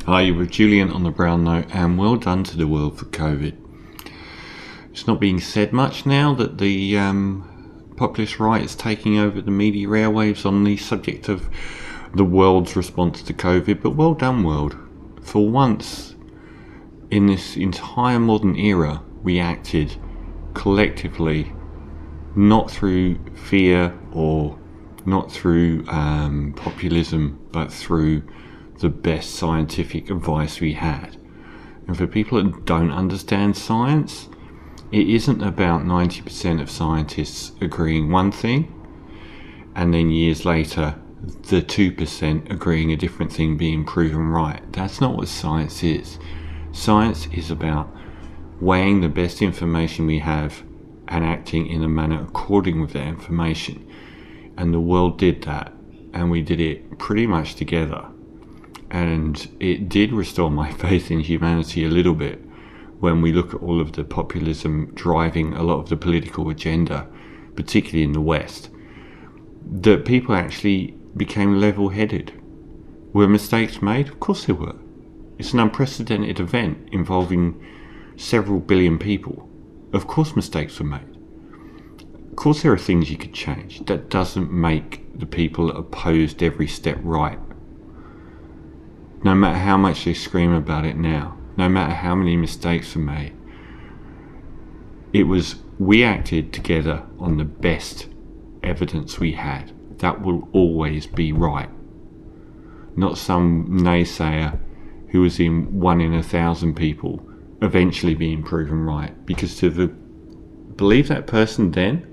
Hi, you with Julian on the brown note, and well done to the world for COVID. It's not being said much now that the populist right is taking over the media airwaves on the subject of the world's response to COVID, but well done, world. For once in this entire modern era, we acted collectively, not through fear or not through populism, but through the best scientific advice we had. And for people that don't understand science, it isn't about 90% of scientists agreeing one thing and then years later the 2% agreeing a different thing being proven right. That's not what science is. Science is about weighing the best information we have and acting in a manner according with that information. And the world did that, and we did it pretty much together. And it did restore my faith in humanity a little bit when we look at all of the populism driving a lot of the political agenda, particularly in the West, that people actually became level-headed. Were mistakes made? Of course there were. It's an unprecedented event involving several billion people. Of course mistakes were made. Of course there are things you could change. That doesn't make the people that opposed every step right. No matter how much they scream about it now, no matter how many mistakes were made, we acted together on the best evidence we had. That will always be right. Not some naysayer who was in 1 in 1,000 people eventually being proven right. Because to believe that person then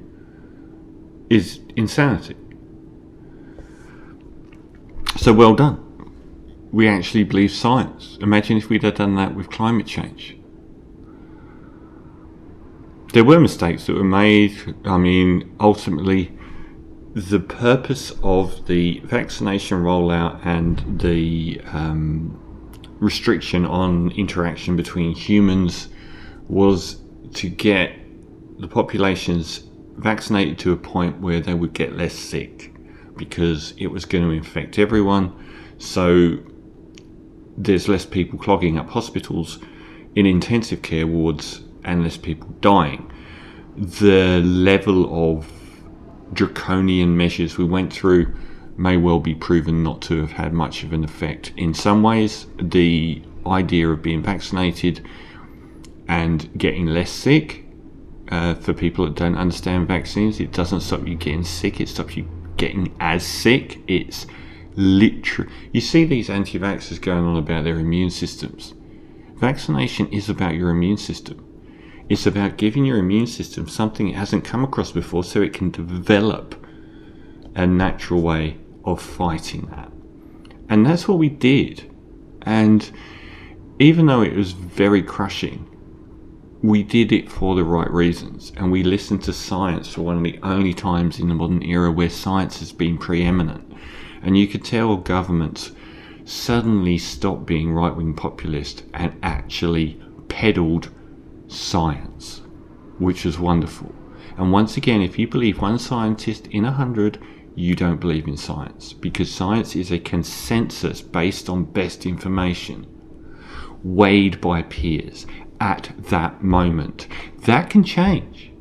is insanity. So well done. We actually believe science. Imagine if we'd have done that with climate change. There were mistakes that were made. I mean, ultimately, the purpose of the vaccination rollout and the restriction on interaction between humans was to get the populations vaccinated to a point where they would get less sick, because it was going to infect everyone. So there's less people clogging up hospitals in intensive care wards and less people dying. The level of draconian measures we went through may well be proven not to have had much of an effect. In some ways, the idea of being vaccinated and getting less sick, for people that don't understand vaccines, it doesn't stop you getting sick, it stops you getting as sick. It's literally, you see these anti-vaxxers going on about their immune systems. Vaccination is about your immune system. It's about giving your immune system something it hasn't come across before, so it can develop a natural way of fighting that. And that's what we did. And even though it was very crushing, we did it for the right reasons, and we listened to science for one of the only times in the modern era where science has been preeminent. And you could tell governments suddenly stopped being right-wing populist and actually peddled science, which was wonderful. And once again, if you believe one scientist in 100, you don't believe in science, because science is a consensus based on best information, weighed by peers at that moment. That can change.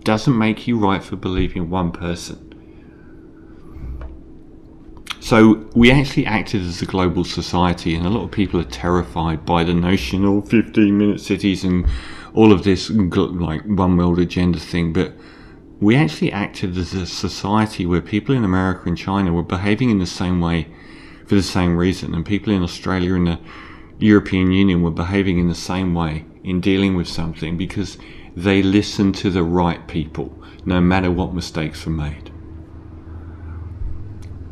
Doesn't make you right for believing one person. So we actually acted as a global society, and a lot of people are terrified by the notion of 15-minute cities and all of this like one world agenda thing. But we actually acted as a society where people in America and China were behaving in the same way for the same reason, and people in Australia and the European Union were behaving in the same way in dealing with something, because they listened to the right people, no matter what mistakes were made.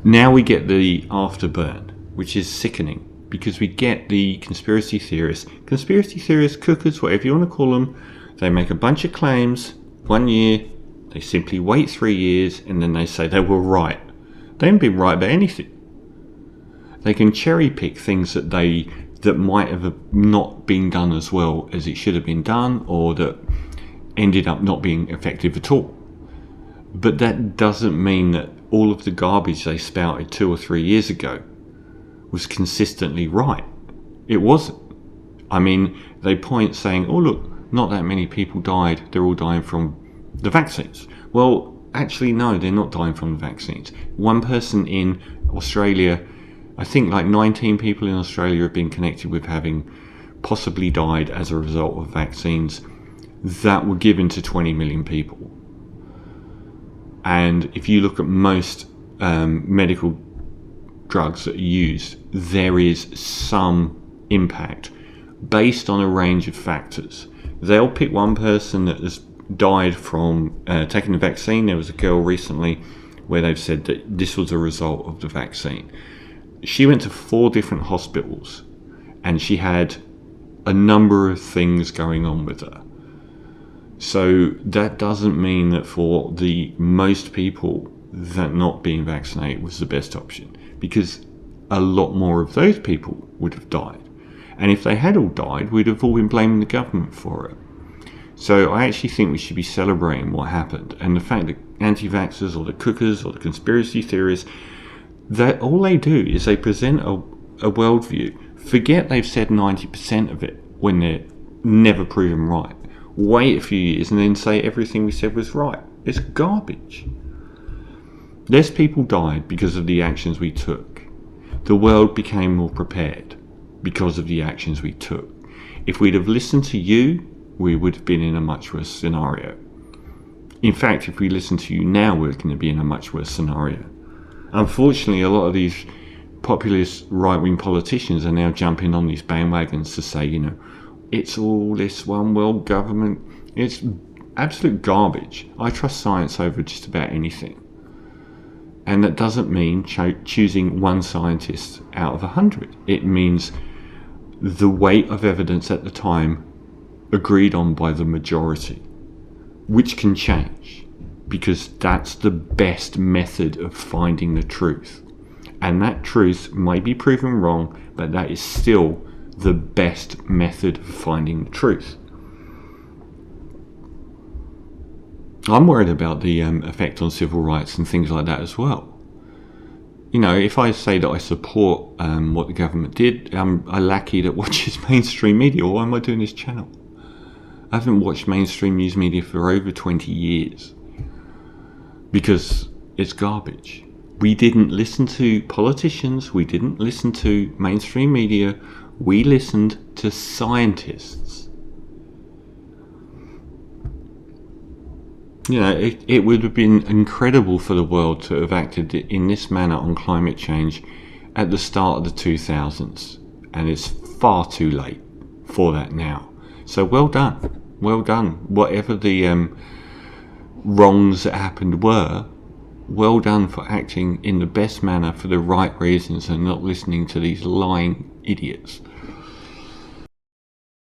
Now we get the afterburn, which is sickening, because we get the conspiracy theorists, cookers, whatever you want to call them. They make a bunch of claims 1 year, they simply wait 3 years, and then they say they were right. They haven't been right about anything. They can cherry pick things that might have not been done as well as it should have been done, or that ended up not being effective at all. But that doesn't mean that all of the garbage they spouted 2 or 3 years ago was consistently right. It wasn't. I mean, they point saying, oh look, not that many people died, they're all dying from the vaccines. Well, actually no, they're not dying from the vaccines. One person in Australia, I think like 19 people in Australia have been connected with having possibly died as a result of vaccines that were given to 20 million people. And if you look at most medical drugs that are used, there is some impact based on a range of factors. They'll pick one person that has died from taking the vaccine. There was a girl recently where they've said that this was a result of the vaccine. She went to 4 different hospitals and she had a number of things going on with her. So that doesn't mean that for the most people that not being vaccinated was the best option, because a lot more of those people would have died. And if they had all died, we'd have all been blaming the government for it. So I actually think we should be celebrating what happened, and the fact that anti-vaxxers or the cookers or the conspiracy theorists, that all they do is they present a worldview. Forget they've said 90% of it when they're never proven right. Wait a few years and then say everything we said was right. It's garbage. Less people died because of the actions we took. The world became more prepared because of the actions we took. If we'd have listened to you, we would have been in a much worse scenario. In fact, if we listen to you now, we're going to be in a much worse scenario. Unfortunately, a lot of these populist right-wing politicians are now jumping on these bandwagons to say, it's all this one world government. It's absolute garbage. I trust science over just about anything. And that doesn't mean choosing one scientist out of 100. It means the weight of evidence at the time agreed on by the majority, which can change, because that's the best method of finding the truth. And that truth might be proven wrong, but that is still the best method of finding the truth. I'm worried about the effect on civil rights and things like that as well. If I say that I support what the government did, I'm a lackey that watches mainstream media. Why am I doing this channel? I haven't watched mainstream news media for over 20 years because it's garbage. We didn't listen to politicians. We didn't listen to mainstream media. We listened to scientists. It would have been incredible for the world to have acted in this manner on climate change at the start of the 2000s. And it's far too late for that now. So well done. Well done. Whatever the wrongs that happened were, well done for acting in the best manner for the right reasons and not listening to these lying idiots.